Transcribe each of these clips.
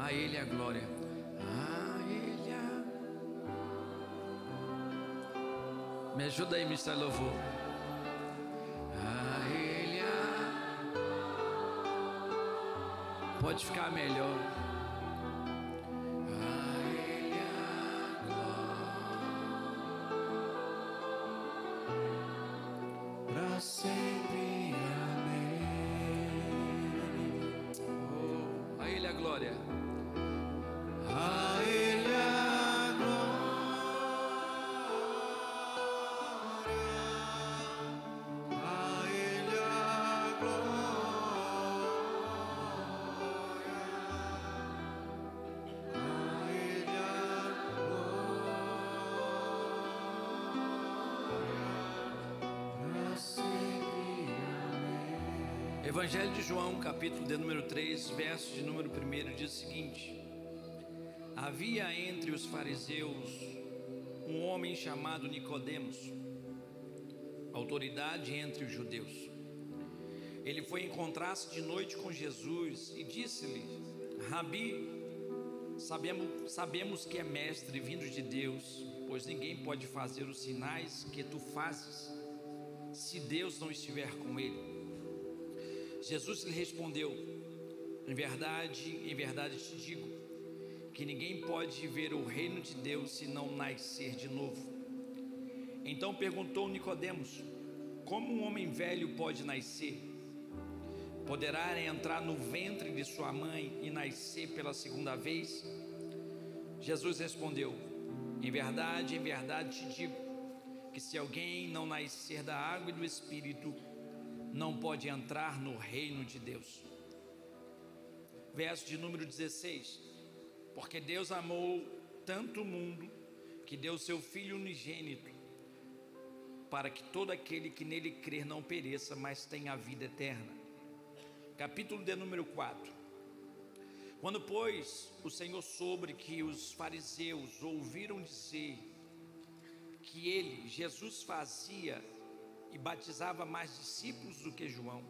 A Ele a glória. A Ele a... Me ajuda aí, ministério louvor. A Ele a... Pode ficar melhor. A Ele a glória. Pra sempre, amém. Oh, a Ele a glória. A Ele a glória, a Ele a glória, a Ele a glória, pra sempre, amém. Evangelho de João, capítulo de número 3, verso de número 1, diz o seguinte: havia entre os fariseus um homem chamado Nicodemos, autoridade entre os judeus. Ele foi encontrar-se de noite com Jesus e disse-lhe: Rabi, sabemos que é mestre vindo de Deus, pois ninguém pode fazer os sinais que tu fazes, se Deus não estiver com ele. Jesus lhe respondeu: em verdade te digo, que ninguém pode ver o reino de Deus se não nascer de novo. Então perguntou Nicodemos: como um homem velho pode nascer? Poderá entrar no ventre de sua mãe e nascer pela segunda vez? Jesus respondeu: em verdade te digo, que se alguém não nascer da água e do Espírito, não pode entrar no reino de Deus. Verso de número 16: porque Deus amou tanto o mundo, que deu seu Filho unigênito, para que todo aquele que nele crer não pereça, mas tenha a vida eterna. Capítulo de número 4. Quando, pois, o Senhor soube que os fariseus ouviram dizer que ele, Jesus, fazia e batizava mais discípulos do que João,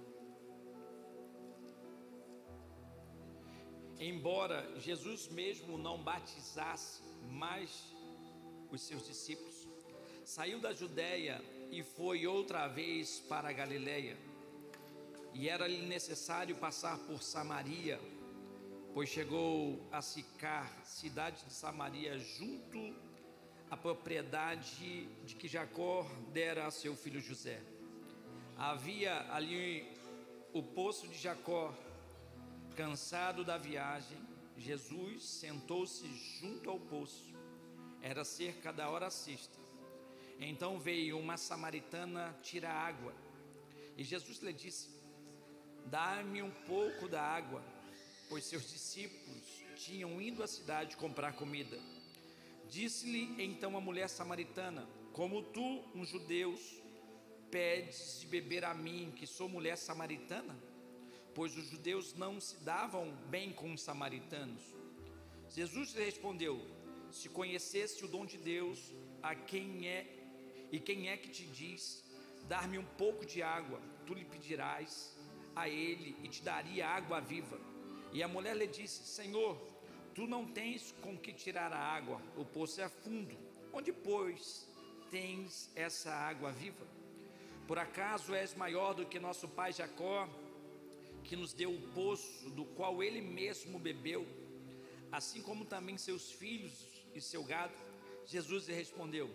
embora Jesus mesmo não batizasse mais os seus discípulos, saiu da Judéia e foi outra vez para a Galiléia. E era-lhe necessário passar por Samaria, pois chegou a Sicar, cidade de Samaria, junto à propriedade de que Jacó dera a seu filho José. Havia ali o poço de Jacó. Cansado da viagem, Jesus sentou-se junto ao poço. Era cerca da hora sexta. Então veio uma samaritana tirar água, e Jesus lhe disse: dá-me um pouco da água, pois seus discípulos tinham ido à cidade comprar comida. Disse-lhe então a mulher samaritana: como tu, um judeu, pedes de beber a mim, que sou mulher samaritana? Pois os judeus não se davam bem com os samaritanos. Jesus lhe respondeu: se conhecesse o dom de Deus, quem é que te diz, dar-me um pouco de água, tu lhe pedirás a ele e te daria água viva. E a mulher lhe disse: Senhor, tu não tens com que tirar a água, o poço é fundo, onde pois tens essa água viva? Por acaso és maior do que nosso pai Jacó, que nos deu o poço do qual ele mesmo bebeu, assim como também seus filhos e seu gado? Jesus lhe respondeu: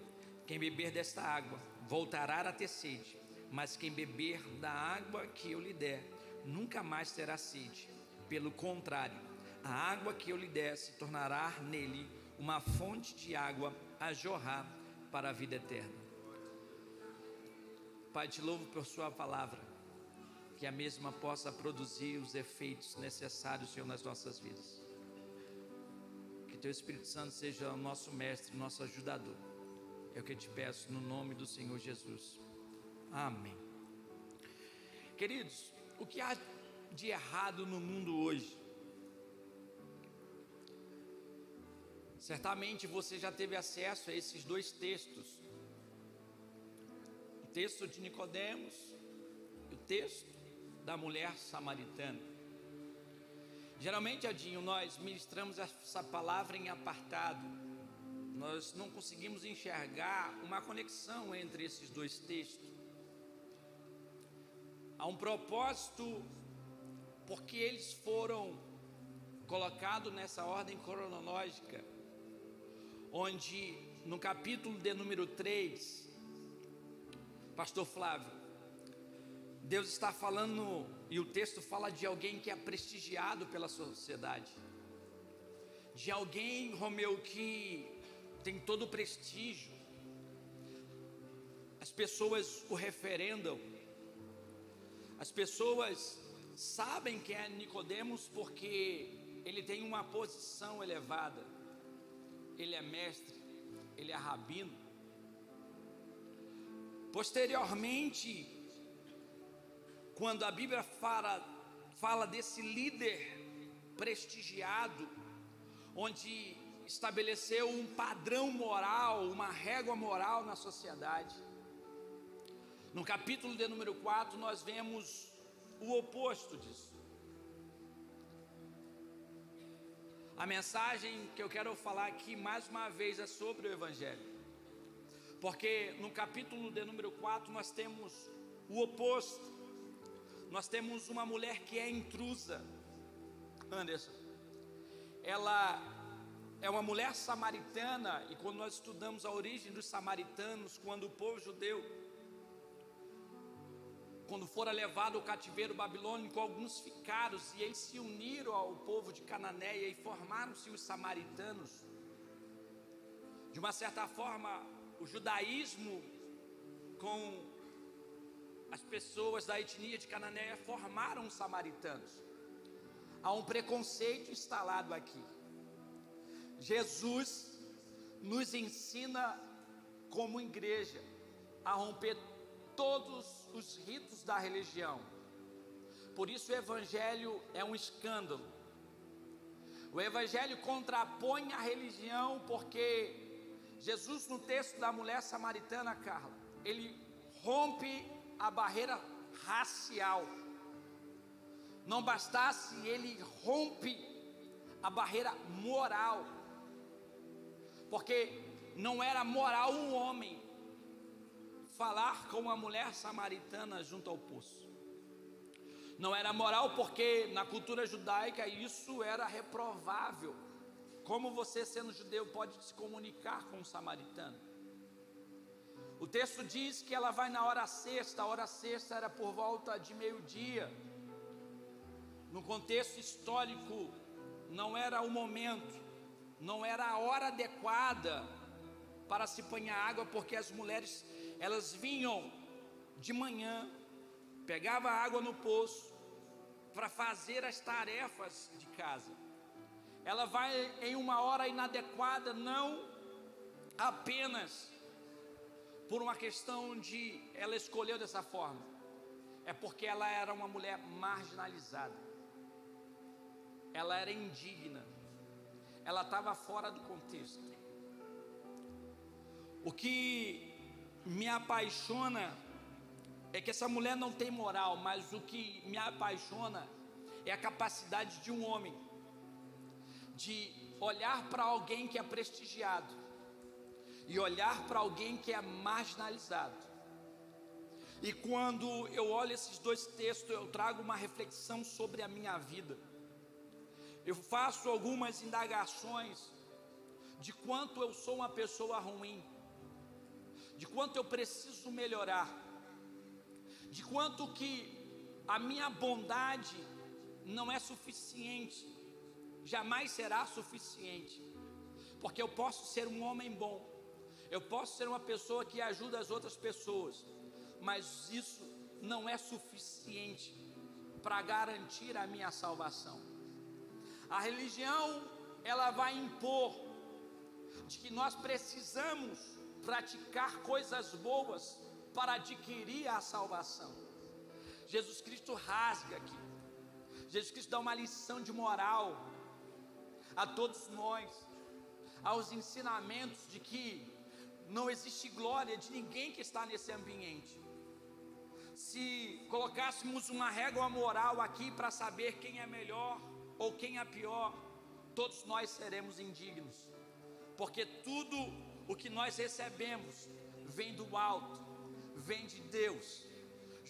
quem beber desta água voltará a ter sede, mas quem beber da água que eu lhe der nunca mais terá sede. Pelo contrário, a água que eu lhe der se tornará nele uma fonte de água a jorrar para a vida eterna. Pai, te louvo por sua palavra, que a mesma possa produzir os efeitos necessários, Senhor, nas nossas vidas. Que teu Espírito Santo seja o nosso mestre, nosso ajudador. É o que eu te peço no nome do Senhor Jesus. Amém. Queridos, o que há de errado no mundo hoje? Certamente você já teve acesso a esses dois textos: o texto de Nicodemos e o texto da mulher samaritana. Geralmente, Adinho, nós ministramos essa palavra em apartado. Nós não conseguimos enxergar uma conexão entre esses dois textos. Há um propósito, porque eles foram colocados nessa ordem cronológica, onde no capítulo de número 3, Pastor Flávio, Deus está falando, e o texto fala de alguém que é prestigiado pela sociedade, de alguém, Romeu, que tem todo o prestígio, as pessoas o referendam, as pessoas sabem que é Nicodemos porque ele tem uma posição elevada, ele é mestre, ele é rabino. Posteriormente, quando a Bíblia fala desse líder prestigiado, onde estabeleceu um padrão moral, uma régua moral na sociedade, no capítulo de número 4 nós vemos o oposto disso. A mensagem que eu quero falar aqui mais uma vez é sobre o Evangelho, porque no capítulo de número 4 nós temos o oposto. Nós temos uma mulher que é intrusa, Anderson. Ela é uma mulher samaritana, e quando nós estudamos a origem dos samaritanos, quando o povo judeu, quando fora levado ao cativeiro babilônico, alguns ficaram e eles se uniram ao povo de Cananéia e formaram-se os samaritanos. De uma certa forma, o judaísmo com as pessoas da etnia de Cananéia formaram os samaritanos. Há um preconceito instalado aqui. Jesus nos ensina como igreja a romper todos os ritos da religião. Por isso o Evangelho é um escândalo. O Evangelho contrapõe a religião, porque Jesus, no texto da mulher samaritana, Carla, ele rompe a barreira racial. Não bastasse, ele rompe a barreira moral, porque não era moral um homem falar com uma mulher samaritana junto ao poço. Não era moral, porque na cultura judaica isso era reprovável. Como você, sendo judeu, pode se comunicar com um samaritano? O texto diz que ela vai na hora sexta. A hora sexta era por volta de meio-dia. No contexto histórico, não era o momento, não era a hora adequada para se apanhar água, porque as mulheres, elas vinham de manhã, pegavam água no poço para fazer as tarefas de casa. Ela vai em uma hora inadequada, não apenas por uma questão de ela escolheu dessa forma, é porque ela era uma mulher marginalizada, ela era indigna, ela estava fora do contexto. O que me apaixona é que essa mulher não tem moral, mas o que me apaixona é a capacidade de um homem de olhar para alguém que é prestigiado e olhar para alguém que é marginalizado. E quando eu olho esses dois textos, eu trago uma reflexão sobre a minha vida. Eu faço algumas indagações de quanto eu sou uma pessoa ruim, de quanto eu preciso melhorar, de quanto que a minha bondade não é suficiente, jamais será suficiente, porque eu posso ser um homem bom, eu posso ser uma pessoa que ajuda as outras pessoas, mas isso não é suficiente para garantir a minha salvação. A religião, ela vai impor de que nós precisamos praticar coisas boas para adquirir a salvação. Jesus Cristo rasga aqui. Jesus Cristo dá uma lição de moral a todos nós, aos ensinamentos de que não existe glória de ninguém que está nesse ambiente. Se colocássemos uma régua moral aqui para saber quem é melhor ou quem é pior, todos nós seremos indignos, porque tudo o que nós recebemos vem do alto, vem de Deus.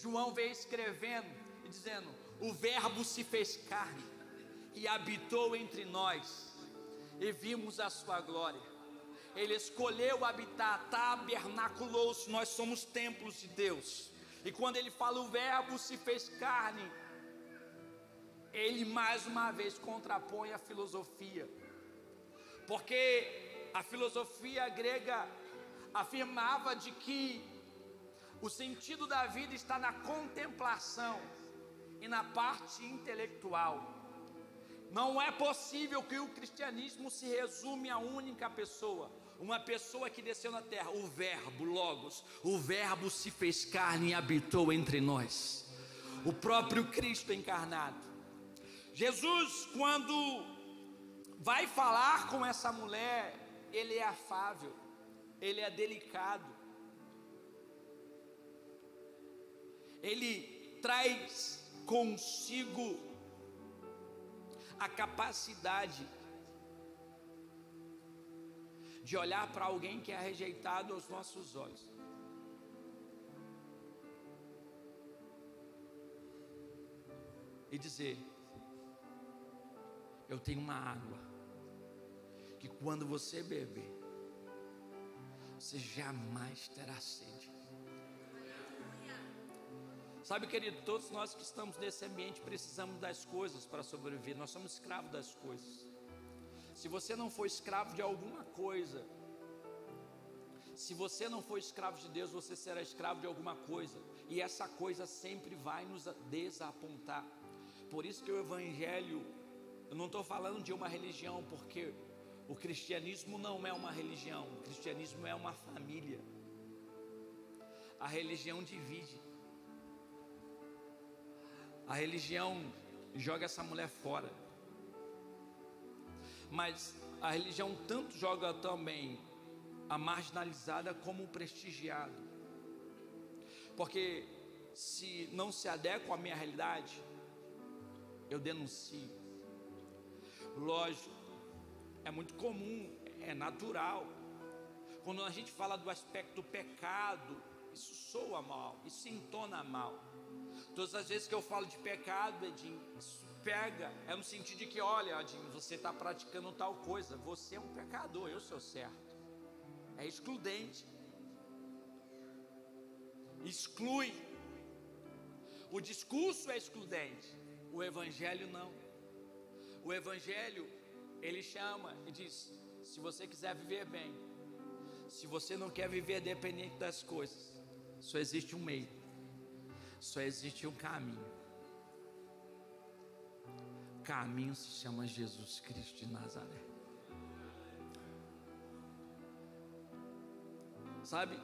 João veio escrevendo e dizendo: o verbo se fez carne e habitou entre nós, e vimos a sua glória. Ele escolheu habitar, tabernaculou-se. Nós somos templos de Deus. E quando ele fala o verbo se fez carne, ele mais uma vez contrapõe a filosofia, porque a filosofia grega afirmava de que o sentido da vida está na contemplação e na parte intelectual. Não é possível que o cristianismo se resume a única pessoa, uma pessoa que desceu na terra, o verbo, Logos. O verbo se fez carne e habitou entre nós, o próprio Cristo encarnado. Jesus, quando vai falar com essa mulher, ele é afável, ele é delicado, ele traz consigo a capacidade de olhar para alguém que é rejeitado aos nossos olhos e dizer: eu tenho uma água que quando você beber, você jamais terá sede. Sabe, querido, todos nós que estamos nesse ambiente precisamos das coisas para sobreviver. Nós somos escravos das coisas. Se você não for escravo de alguma coisa, se você não for escravo de Deus, você será escravo de alguma coisa, e essa coisa sempre vai nos desapontar. Por isso que o Evangelho, eu não estou falando de uma religião, porque o cristianismo não é uma religião, o cristianismo é uma família. A religião divide, a religião joga essa mulher fora, mas a religião tanto joga também a marginalizada como o prestigiado, porque se não se adequa à minha realidade, eu denuncio. Lógico, é muito comum, é natural, quando a gente fala do aspecto do pecado, isso soa mal, isso entona mal. Todas as vezes que eu falo de pecado, Edinho, isso pega, é no sentido de que, olha, Edinho, você está praticando tal coisa, você é um pecador, eu sou certo. É excludente, exclui. O discurso é excludente, o Evangelho não. O Evangelho, ele chama e diz: se você quiser viver bem, se você não quer viver dependente das coisas, só existe um meio, só existe um caminho. O caminho se chama Jesus Cristo de Nazaré. Sabe,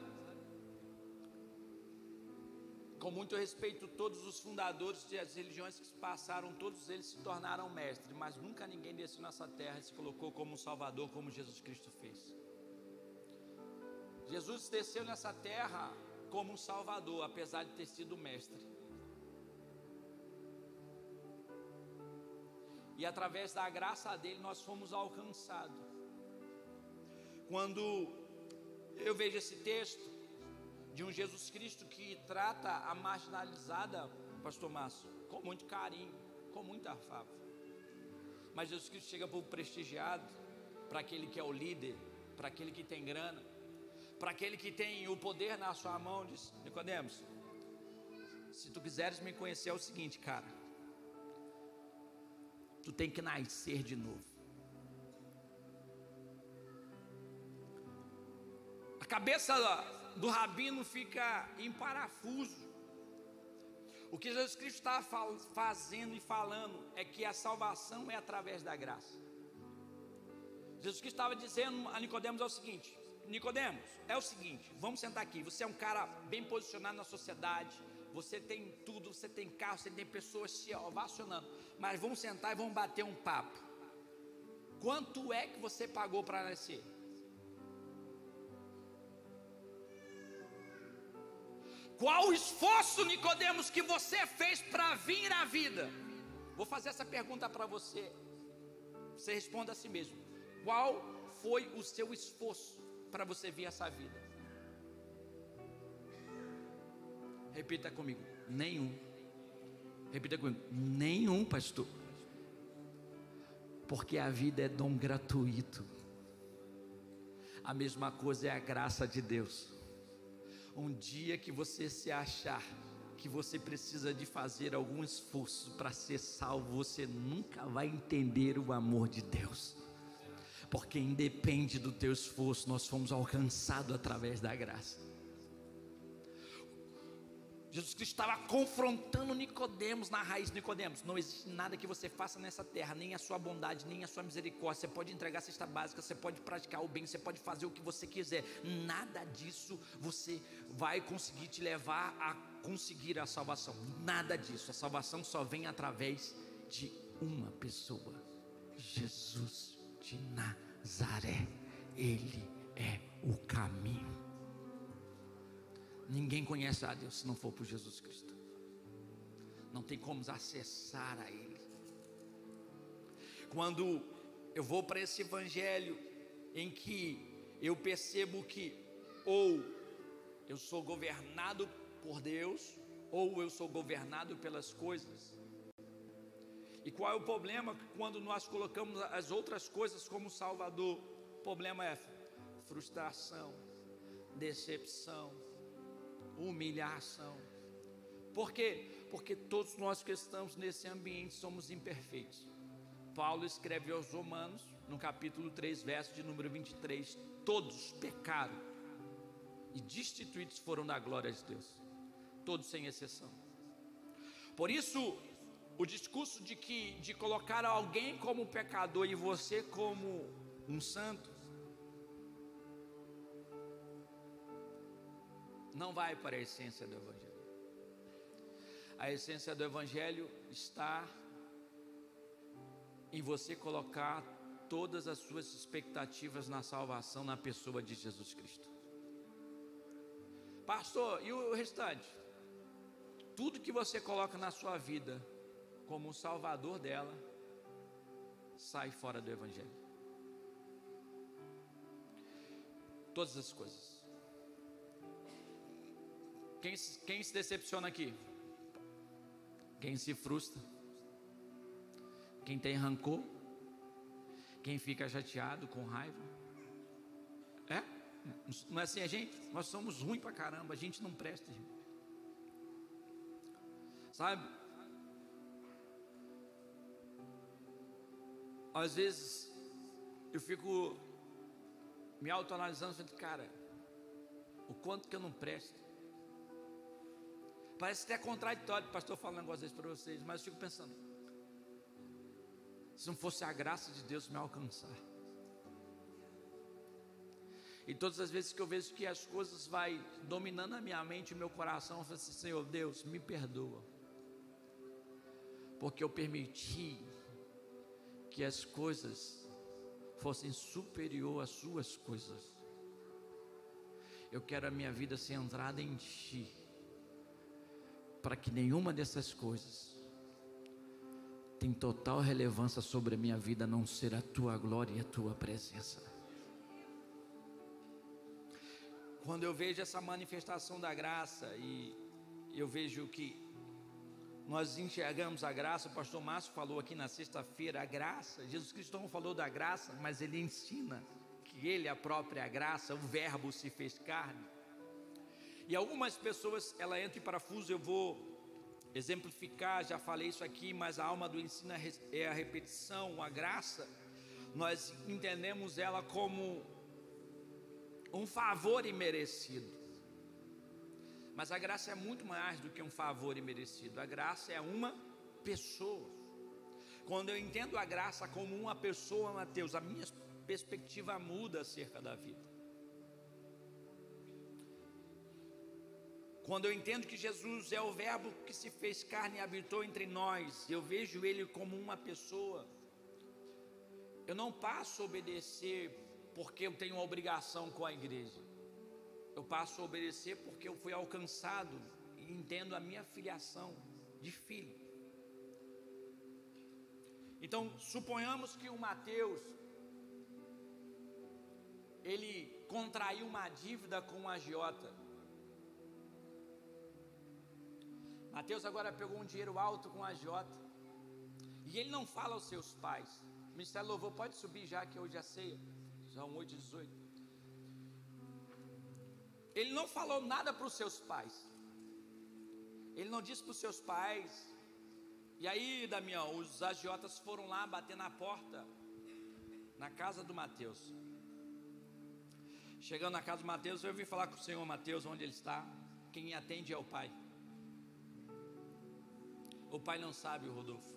com muito respeito, todos os fundadores das religiões que passaram, todos eles se tornaram mestres, mas nunca ninguém desceu nessa terra e se colocou como um salvador, como Jesus Cristo fez. Jesus desceu nessa terra como um salvador, apesar de ter sido mestre. E através da graça dele nós fomos alcançados. Quando eu vejo esse texto de um Jesus Cristo que trata a marginalizada, pastor Márcio, com muito carinho, com muita afável, mas Jesus Cristo chega para o prestigiado, para aquele que é o líder, para aquele que tem grana, para aquele que tem o poder na sua mão, diz: Nicodemos, se tu quiseres me conhecer, é o seguinte, cara, tu tem que nascer de novo. A cabeça do rabino fica em parafuso. O que Jesus Cristo está fazendo e falando é que a salvação é através da graça. Jesus Cristo estava dizendo a Nicodemos é o seguinte: Nicodemos, é o seguinte, vamos sentar aqui, você é um cara bem posicionado na sociedade, você tem tudo, você tem carro, você tem pessoas se ovacionando, mas vamos sentar e vamos bater um papo. Quanto é que você pagou para nascer? Qual o esforço, Nicodemos, que você fez para vir à vida? Vou fazer essa pergunta para você. Você responda a si mesmo. Qual foi o seu esforço para você ver essa vida? Repita comigo. Nenhum. Repita comigo. Nenhum, pastor. Porque a vida é dom gratuito. A mesma coisa é a graça de Deus. Um dia que você se achar que você precisa de fazer algum esforço para ser salvo, você nunca vai entender o amor de Deus, porque independe do teu esforço, nós fomos alcançados através da graça. Jesus Cristo estava confrontando Nicodemos, na raiz de Nicodemos: não existe nada que você faça nessa terra, nem a sua bondade, nem a sua misericórdia. Você pode entregar a cesta básica, você pode praticar o bem, você pode fazer o que você quiser, nada disso você vai conseguir te levar a conseguir a salvação. Nada disso. A salvação só vem através de uma pessoa: Jesus de Nazaré. Ele é o caminho. Ninguém conhece a Deus se não for por Jesus Cristo. Não tem como acessar a Ele. Quando eu vou para esse evangelho em que eu percebo que ou eu sou governado por Deus, ou eu sou governado pelas coisas. E qual é o problema? Quando nós colocamos as outras coisas como Salvador, o problema é frustração, decepção, humilhação. Por quê? Porque todos nós que estamos nesse ambiente somos imperfeitos. Paulo escreve aos Romanos, no capítulo 3, verso de número 23: todos pecaram e destituídos foram da glória de Deus, todos sem exceção. Por isso, o discurso de colocar alguém como pecador e você como um santo não vai para a essência do evangelho. A essência do evangelho está em você colocar todas as suas expectativas na salvação, na pessoa de Jesus Cristo. Pastor, e o restante? Tudo que você coloca na sua vida como o salvador dela sai fora do evangelho. Todas as coisas. Quem se decepciona aqui? Quem se frustra? Quem tem rancor? Quem fica chateado, com raiva? É? Não é assim a gente? Nós somos ruins pra caramba, a gente não presta, gente. Sabe? Às vezes eu fico me autoanalisando, falando: cara, o quanto que eu não presto. Parece até contraditório o pastor falar um negócio desse para vocês, mas eu fico pensando: se não fosse a graça de Deus me alcançar. E todas as vezes que eu vejo que as coisas vai dominando a minha mente e o meu coração, eu falo assim: Senhor Deus, me perdoa, porque eu permiti que as coisas fossem superior às suas coisas. Eu quero a minha vida centrada em Ti, para que nenhuma dessas coisas tenha total relevância sobre a minha vida, a não ser a Tua glória e a Tua presença. Quando eu vejo essa manifestação da graça, e eu vejo que nós enxergamos a graça, o pastor Márcio falou aqui na sexta-feira, a graça, Jesus Cristo não falou da graça, mas Ele ensina que Ele é a própria graça, o verbo se fez carne. E algumas pessoas, ela entra em parafuso. Eu vou exemplificar, já falei isso aqui, mas a alma do ensino é a repetição. A graça, nós entendemos ela como um favor imerecido. Mas a graça é muito mais do que um favor imerecido. A graça é uma pessoa. Quando eu entendo a graça como uma pessoa, Mateus, a minha perspectiva muda acerca da vida. Quando eu entendo que Jesus é o verbo que se fez carne e habitou entre nós, eu vejo Ele como uma pessoa. Eu não passo a obedecer porque eu tenho uma obrigação com a igreja. Eu passo a obedecer porque eu fui alcançado e entendo a minha filiação de filho. Então, suponhamos que o Mateus, ele contraiu uma dívida com um agiota. Mateus agora pegou um dinheiro alto com um agiota, e ele não fala aos seus pais. O Ministério Louvor pode subir já, que hoje é ceia, são 8h18. Ele não falou nada para os seus pais. Ele não disse para os seus pais. E aí, Damião, os agiotas foram lá bater na porta, na casa do Mateus. Chegando na casa do Mateus, eu vim falar com o senhor Mateus, onde ele está. Quem atende é o pai. O pai não sabe, o Rodolfo,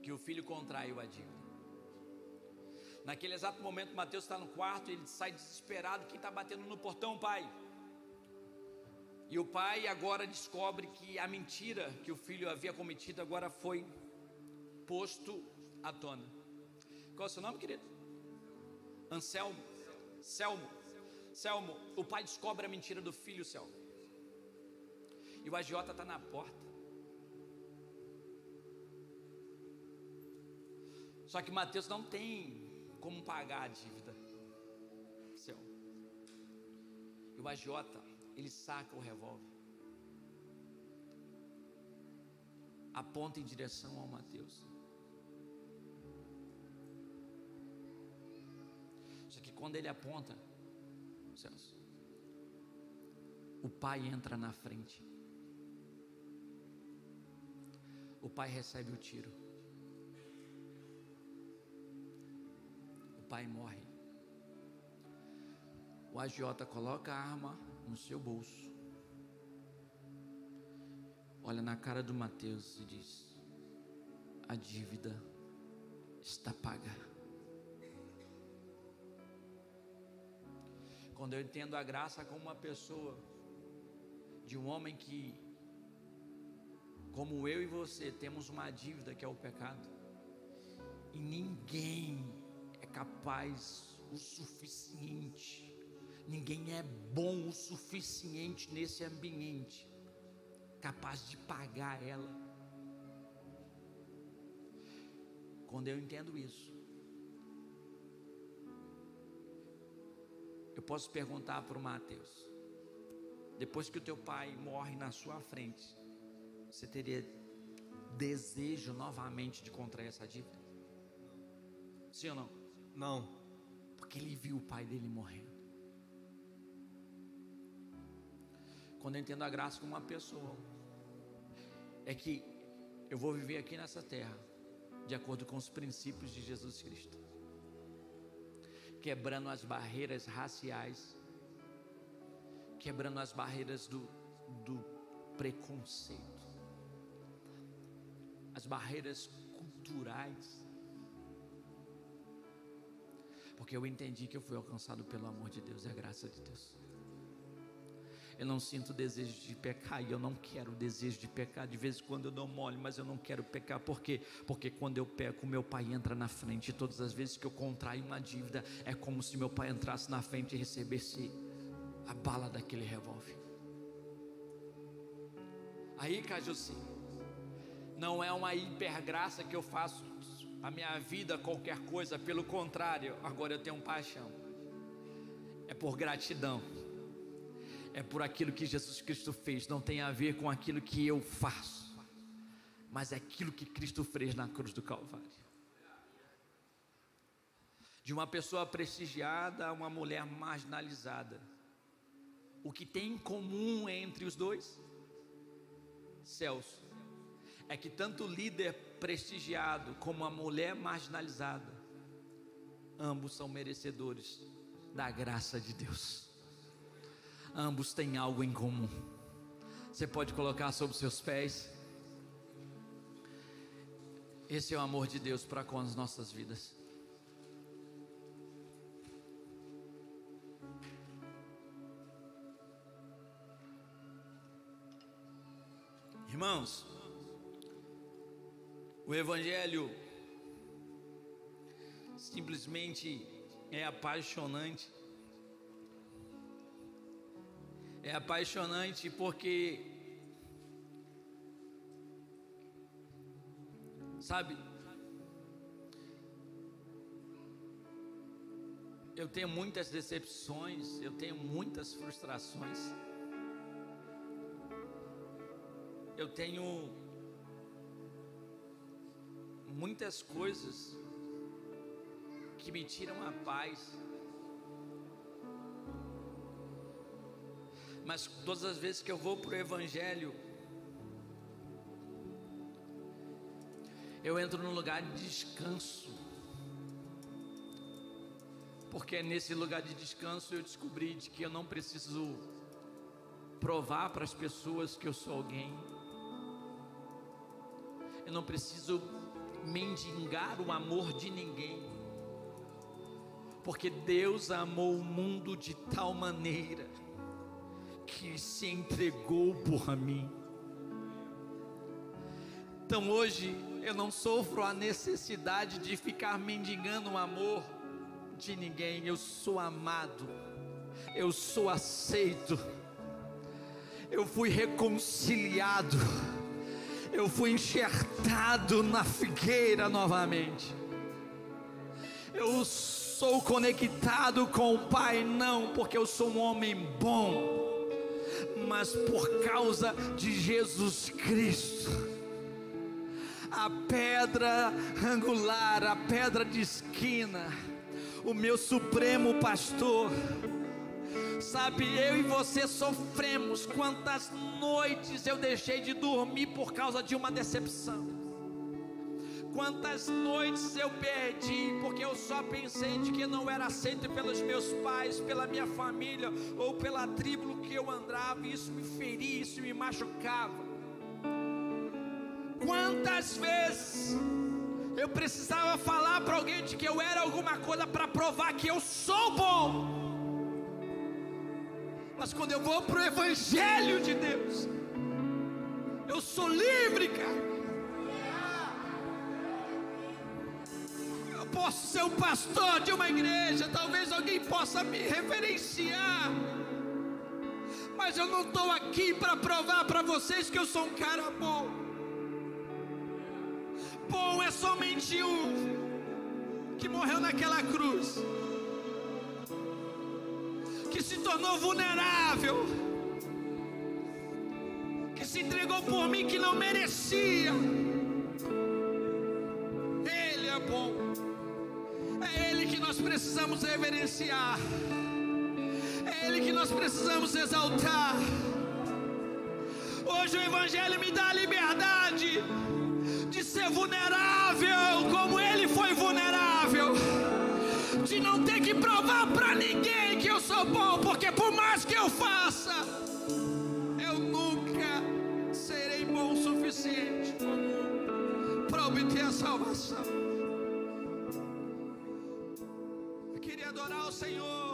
que o filho contraiu a dívida. Naquele exato momento, Mateus está no quarto, ele sai desesperado. Quem está batendo no portão? Pai. E o pai agora descobre que a mentira que o filho havia cometido agora foi posto à tona. Qual é o seu nome, querido? Anselmo. Selmo. O pai descobre a mentira do filho, Selmo. E o agiota está na porta. Só que Mateus não tem como pagar a dívida. Selmo. E o agiota, ele saca o revólver, aponta em direção ao Mateus. Só que quando ele aponta, Celso, o pai entra na frente. O pai recebe o tiro. O pai morre. O agiota coloca a arma no seu bolso, olha na cara do Mateus e diz: a dívida está paga. Quando eu entendo a graça como uma pessoa, de um homem que, como eu e você, temos uma dívida que é o pecado, e ninguém é capaz o suficiente, ninguém é bom o suficiente nesse ambiente, capaz de pagar ela. Quando eu entendo isso, eu posso perguntar para o Mateus: depois que o teu pai morre na sua frente, você teria desejo novamente de contrair essa dívida? Sim ou não? Não. Porque ele viu o pai dele morrendo. Quando eu entendo a graça como uma pessoa, é que eu vou viver aqui nessa terra de acordo com os princípios de Jesus Cristo, quebrando as barreiras raciais, quebrando as barreiras do preconceito, as barreiras culturais, porque eu entendi que eu fui alcançado pelo amor de Deus e a graça de Deus. Eu não sinto desejo de pecar, e eu não quero desejo de pecar. De vez em quando eu dou mole, mas eu não quero pecar. Por quê? Porque quando eu peco, meu pai entra na frente. E todas as vezes que eu contraio uma dívida, é como se meu pai entrasse na frente e recebesse a bala daquele revólver. Aí, Cajuci, não é uma hipergraça que eu faço a minha vida qualquer coisa. Pelo contrário, agora eu tenho paixão. É por gratidão. É por aquilo que Jesus Cristo fez. Não tem a ver com aquilo que eu faço, mas é aquilo que Cristo fez na cruz do Calvário. De uma pessoa prestigiada a uma mulher marginalizada, o que tem em comum entre os dois, Celso, é que tanto o líder prestigiado como a mulher marginalizada, ambos são merecedores da graça de Deus. Ambos têm algo em comum. Você pode colocar sobre os seus pés. Esse é o amor de Deus para com as nossas vidas. Irmãos, o Evangelho simplesmente é apaixonante. É apaixonante porque Sabe, eu tenho muitas decepções, eu tenho muitas frustrações, eu tenho muitas coisas que me tiram a paz, mas todas as vezes que eu vou para o Evangelho, eu entro num lugar de descanso, porque nesse lugar de descanso eu descobri de que eu não preciso provar para as pessoas que eu sou alguém, eu não preciso mendigar o amor de ninguém, porque Deus amou o mundo de tal maneira que se entregou por mim. Então hoje eu não sofro a necessidade de ficar mendigando o amor de ninguém. Eu sou amado, eu sou aceito, eu fui reconciliado, eu fui enxertado na figueira novamente, eu sou conectado com o Pai, não porque eu sou um homem bom, mas por causa de Jesus Cristo, a pedra angular, a pedra de esquina, o meu supremo pastor. Sabe, eu e você sofremos. Quantas noites eu deixei de dormir por causa de uma decepção, quantas noites eu perdi porque eu só pensei de que não era aceito pelos meus pais, pela minha família ou pela tribo que eu andava, e isso me feria, isso me machucava. Quantas vezes eu precisava falar para alguém de que eu era alguma coisa para provar que eu sou bom, mas quando eu vou para o Evangelho de Deus, eu sou livre, cara. Eu posso ser um pastor de uma igreja, talvez alguém possa me reverenciar, mas eu não estou aqui para provar para vocês que eu sou um cara bom. Bom é somente um que morreu naquela cruz, que se tornou vulnerável, que se entregou por mim que não merecia. Ele é bom, é Ele que nós precisamos reverenciar, é Ele que nós precisamos exaltar. Hoje o Evangelho me dá a liberdade de ser vulnerável como Ele foi vulnerável, de não ter que provar para ninguém que eu sou bom, porque por mais que eu faça, eu nunca serei bom o suficiente para obter a salvação. Eu queria adorar o Senhor.